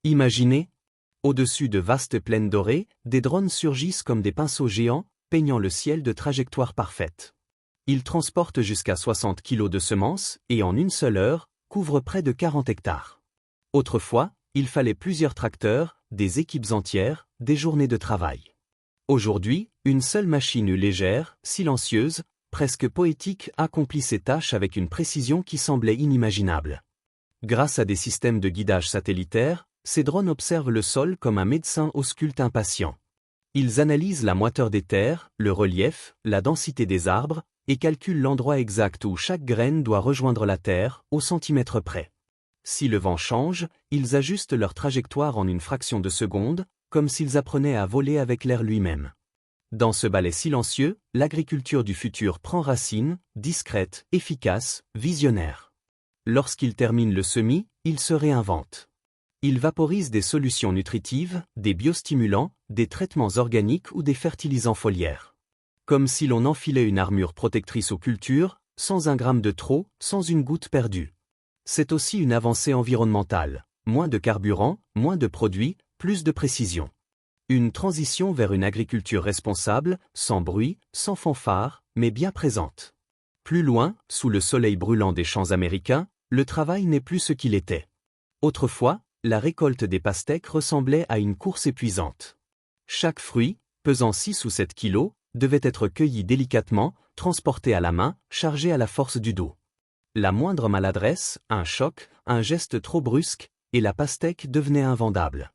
Imaginez, au-dessus de vastes plaines dorées, des drones surgissent comme des pinceaux géants, peignant le ciel de trajectoires parfaites. Ils transportent jusqu'à 60 kg de semences et en une seule heure, couvrent près de 40 hectares. Autrefois, il fallait plusieurs tracteurs, des équipes entières, des journées de travail. Aujourd'hui, une seule machine légère, silencieuse, presque poétique accomplit ces tâches avec une précision qui semblait inimaginable. Grâce à des systèmes de guidage satellitaires, ces drones observent le sol comme un médecin ausculte un patient. Ils analysent la moiteur des terres, le relief, la densité des arbres, et calculent l'endroit exact où chaque graine doit rejoindre la terre, au centimètre près. Si le vent change, ils ajustent leur trajectoire en une fraction de seconde, comme s'ils apprenaient à voler avec l'air lui-même. Dans ce ballet silencieux, l'agriculture du futur prend racine, discrète, efficace, visionnaire. Lorsqu'ils terminent le semis, ils se réinventent. Ils vaporisent des solutions nutritives, des biostimulants, des traitements organiques ou des fertilisants foliaires. Comme si l'on enfilait une armure protectrice aux cultures, sans un gramme de trop, sans une goutte perdue. C'est aussi une avancée environnementale. Moins de carburant, moins de produits, plus de précision. Une transition vers une agriculture responsable, sans bruit, sans fanfare, mais bien présente. Plus loin, sous le soleil brûlant des champs américains, le travail n'est plus ce qu'il était. Autrefois, la récolte des pastèques ressemblait à une course épuisante. Chaque fruit, pesant 6 ou 7 kilos, devait être cueilli délicatement, transporté à la main, chargé à la force du dos. La moindre maladresse, un choc, un geste trop brusque, et la pastèque devenait invendable.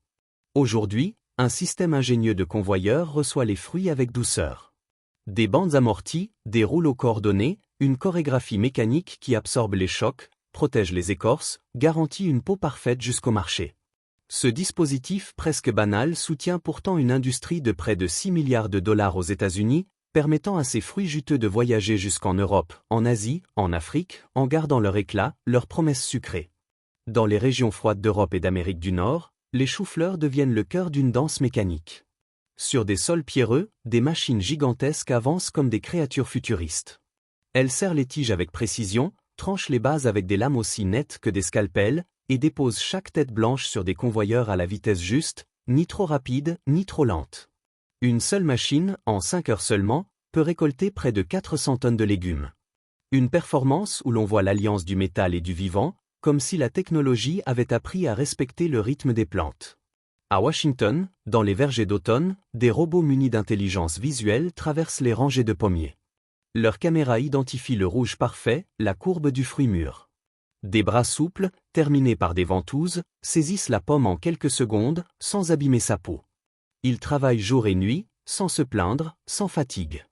Aujourd'hui, un système ingénieux de convoyeurs reçoit les fruits avec douceur. Des bandes amorties, des rouleaux coordonnés, une chorégraphie mécanique qui absorbe les chocs, protège les écorces, garantit une peau parfaite jusqu'au marché. Ce dispositif presque banal soutient pourtant une industrie de près de 6 milliards de dollars aux États-Unis, permettant à ces fruits juteux de voyager jusqu'en Europe, en Asie, en Afrique, en gardant leur éclat, leurs promesses sucrées. Dans les régions froides d'Europe et d'Amérique du Nord, les choux-fleurs deviennent le cœur d'une danse mécanique. Sur des sols pierreux, des machines gigantesques avancent comme des créatures futuristes. Elles serrent les tiges avec précision, tranchent les bases avec des lames aussi nettes que des scalpels, et déposent chaque tête blanche sur des convoyeurs à la vitesse juste, ni trop rapide, ni trop lente. Une seule machine, en 5 heures seulement, peut récolter près de 400 tonnes de légumes. Une performance où l'on voit l'alliance du métal et du vivant, comme si la technologie avait appris à respecter le rythme des plantes. À Washington, dans les vergers d'automne, des robots munis d'intelligence visuelle traversent les rangées de pommiers. Leur caméra identifie le rouge parfait, la courbe du fruit mûr. Des bras souples, terminés par des ventouses, saisissent la pomme en quelques secondes, sans abîmer sa peau. Ils travaillent jour et nuit, sans se plaindre, sans fatigue.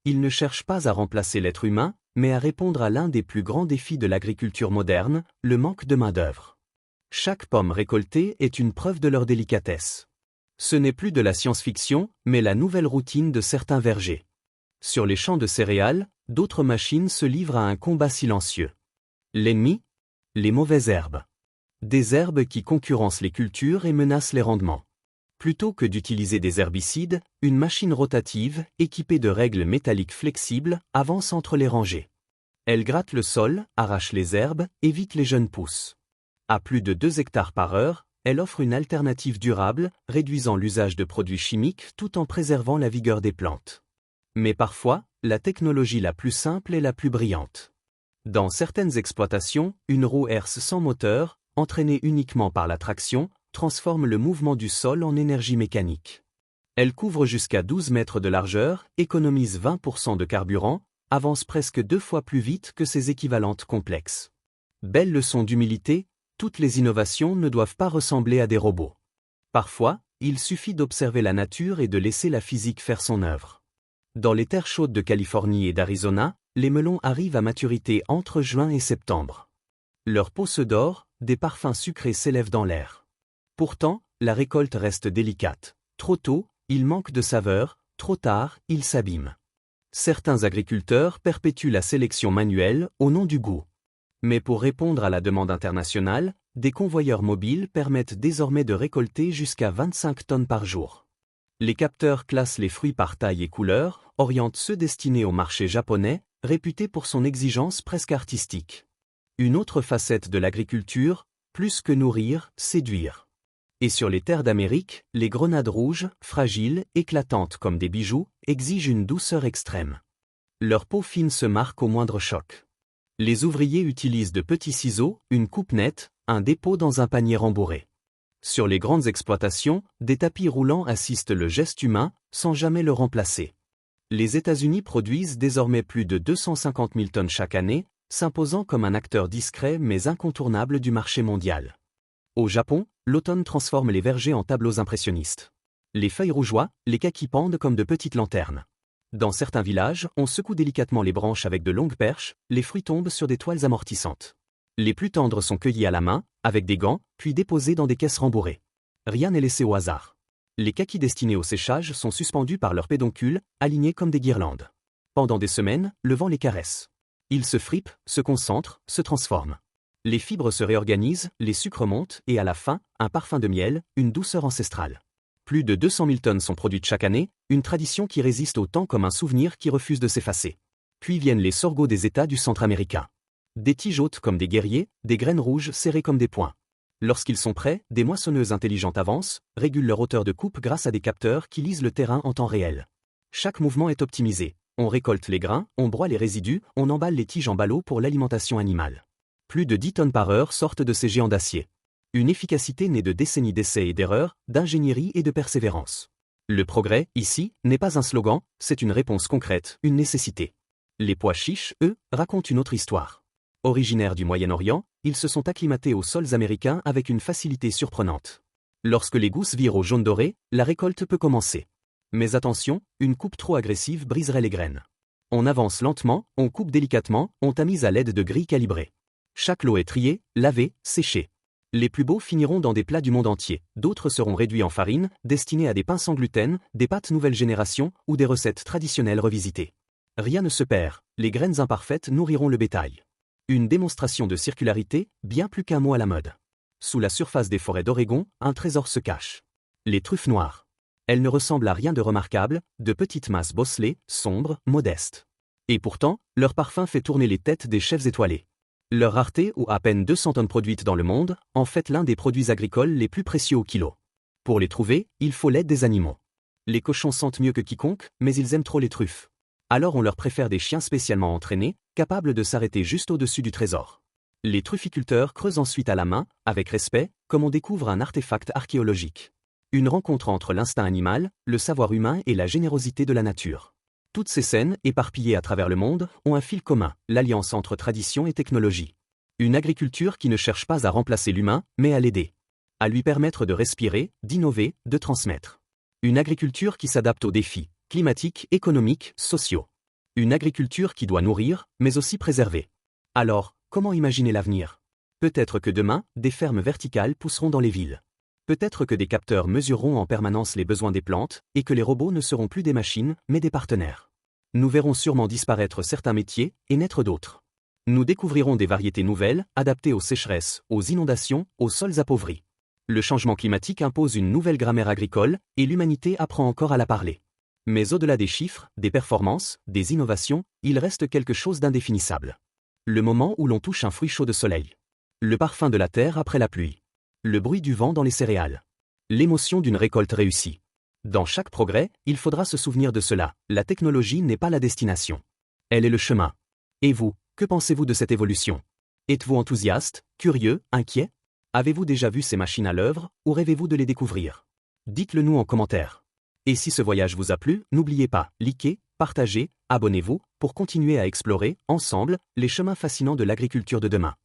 Ils ne cherchent pas à remplacer l'être humain, mais à répondre à l'un des plus grands défis de l'agriculture moderne, le manque de main-d'œuvre. Chaque pomme récoltée est une preuve de leur délicatesse. Ce n'est plus de la science-fiction, mais la nouvelle routine de certains vergers. Sur les champs de céréales, d'autres machines se livrent à un combat silencieux. L'ennemi ? Les mauvaises herbes. Des herbes qui concurrencent les cultures et menacent les rendements. Plutôt que d'utiliser des herbicides, une machine rotative, équipée de règles métalliques flexibles, avance entre les rangées. Elle gratte le sol, arrache les herbes, évite les jeunes pousses. À plus de 2 hectares par heure, elle offre une alternative durable, réduisant l'usage de produits chimiques tout en préservant la vigueur des plantes. Mais parfois, la technologie la plus simple est la plus brillante. Dans certaines exploitations, une roue herse sans moteur, entraînée uniquement par la traction, transforme le mouvement du sol en énergie mécanique. Elle couvre jusqu'à 12 mètres de largeur, économise 20% de carburant, avance presque 2 fois plus vite que ses équivalentes complexes. Belle leçon d'humilité, toutes les innovations ne doivent pas ressembler à des robots. Parfois, il suffit d'observer la nature et de laisser la physique faire son œuvre. Dans les terres chaudes de Californie et d'Arizona, les melons arrivent à maturité entre juin et septembre. Leur peau se dore, des parfums sucrés s'élèvent dans l'air. Pourtant, la récolte reste délicate. Trop tôt, il manque de saveur, trop tard, il s'abîme. Certains agriculteurs perpétuent la sélection manuelle au nom du goût. Mais pour répondre à la demande internationale, des convoyeurs mobiles permettent désormais de récolter jusqu'à 25 tonnes par jour. Les capteurs classent les fruits par taille et couleur, orientent ceux destinés au marché japonais, réputé pour son exigence presque artistique. Une autre facette de l'agriculture, plus que nourrir, séduire. Et sur les terres d'Amérique, les grenades rouges, fragiles, éclatantes comme des bijoux, exigent une douceur extrême. Leur peau fine se marque au moindre choc. Les ouvriers utilisent de petits ciseaux, une coupe nette, un dépôt dans un panier rembourré. Sur les grandes exploitations, des tapis roulants assistent le geste humain, sans jamais le remplacer. Les États-Unis produisent désormais plus de 250 000 tonnes chaque année, s'imposant comme un acteur discret mais incontournable du marché mondial. Au Japon, l'automne transforme les vergers en tableaux impressionnistes. Les feuilles rougeoient, les kakis pendent comme de petites lanternes. Dans certains villages, on secoue délicatement les branches avec de longues perches, les fruits tombent sur des toiles amortissantes. Les plus tendres sont cueillis à la main, avec des gants, puis déposés dans des caisses rembourrées. Rien n'est laissé au hasard. Les kakis destinés au séchage sont suspendus par leurs pédoncules, alignés comme des guirlandes. Pendant des semaines, le vent les caresse. Ils se fripent, se concentrent, se transforment. Les fibres se réorganisent, les sucres montent et à la fin, un parfum de miel, une douceur ancestrale. Plus de 200 000 tonnes sont produites chaque année, une tradition qui résiste au temps comme un souvenir qui refuse de s'effacer. Puis viennent les sorgho des États du centre américain. Des tiges hautes comme des guerriers, des graines rouges serrées comme des poings. Lorsqu'ils sont prêts, des moissonneuses intelligentes avancent, régulent leur hauteur de coupe grâce à des capteurs qui lisent le terrain en temps réel. Chaque mouvement est optimisé. On récolte les grains, on broie les résidus, on emballe les tiges en ballots pour l'alimentation animale. Plus de 10 tonnes par heure sortent de ces géants d'acier. Une efficacité née de décennies d'essais et d'erreurs, d'ingénierie et de persévérance. Le progrès, ici, n'est pas un slogan, c'est une réponse concrète, une nécessité. Les pois chiches, eux, racontent une autre histoire. Originaires du Moyen-Orient, ils se sont acclimatés aux sols américains avec une facilité surprenante. Lorsque les gousses virent au jaune doré, la récolte peut commencer. Mais attention, une coupe trop agressive briserait les graines. On avance lentement, on coupe délicatement, on tamise à l'aide de grilles calibrées. Chaque lot est trié, lavé, séché. Les plus beaux finiront dans des plats du monde entier, d'autres seront réduits en farine, destinés à des pains sans gluten, des pâtes nouvelle génération ou des recettes traditionnelles revisitées. Rien ne se perd, les graines imparfaites nourriront le bétail. Une démonstration de circularité, bien plus qu'un mot à la mode. Sous la surface des forêts d'Oregon, un trésor se cache. Les truffes noires. Elles ne ressemblent à rien de remarquable, de petites masses bosselées, sombres, modestes. Et pourtant, leur parfum fait tourner les têtes des chefs étoilés. Leur rareté, ou à peine 200 tonnes produites dans le monde, en fait l'un des produits agricoles les plus précieux au kilo. Pour les trouver, il faut l'aide des animaux. Les cochons sentent mieux que quiconque, mais ils aiment trop les truffes. Alors on leur préfère des chiens spécialement entraînés, capables de s'arrêter juste au-dessus du trésor. Les trufficulteurs creusent ensuite à la main, avec respect, comme on découvre un artefact archéologique. Une rencontre entre l'instinct animal, le savoir humain et la générosité de la nature. Toutes ces scènes, éparpillées à travers le monde, ont un fil commun, l'alliance entre tradition et technologie. Une agriculture qui ne cherche pas à remplacer l'humain, mais à l'aider. À lui permettre de respirer, d'innover, de transmettre. Une agriculture qui s'adapte aux défis climatiques, économiques, sociaux. Une agriculture qui doit nourrir, mais aussi préserver. Alors, comment imaginer l'avenir? Peut-être que demain, des fermes verticales pousseront dans les villes. Peut-être que des capteurs mesureront en permanence les besoins des plantes, et que les robots ne seront plus des machines, mais des partenaires. Nous verrons sûrement disparaître certains métiers, et naître d'autres. Nous découvrirons des variétés nouvelles, adaptées aux sécheresses, aux inondations, aux sols appauvris. Le changement climatique impose une nouvelle grammaire agricole, et l'humanité apprend encore à la parler. Mais au-delà des chiffres, des performances, des innovations, il reste quelque chose d'indéfinissable. Le moment où l'on touche un fruit chaud de soleil. Le parfum de la terre après la pluie. Le bruit du vent dans les céréales. L'émotion d'une récolte réussie. Dans chaque progrès, il faudra se souvenir de cela, la technologie n'est pas la destination. Elle est le chemin. Et vous, que pensez-vous de cette évolution? Êtes-vous enthousiaste, curieux, inquiet? Avez-vous déjà vu ces machines à l'œuvre, ou rêvez-vous de les découvrir? Dites-le nous en commentaire. Et si ce voyage vous a plu, n'oubliez pas, likez, partagez, abonnez-vous, pour continuer à explorer, ensemble, les chemins fascinants de l'agriculture de demain.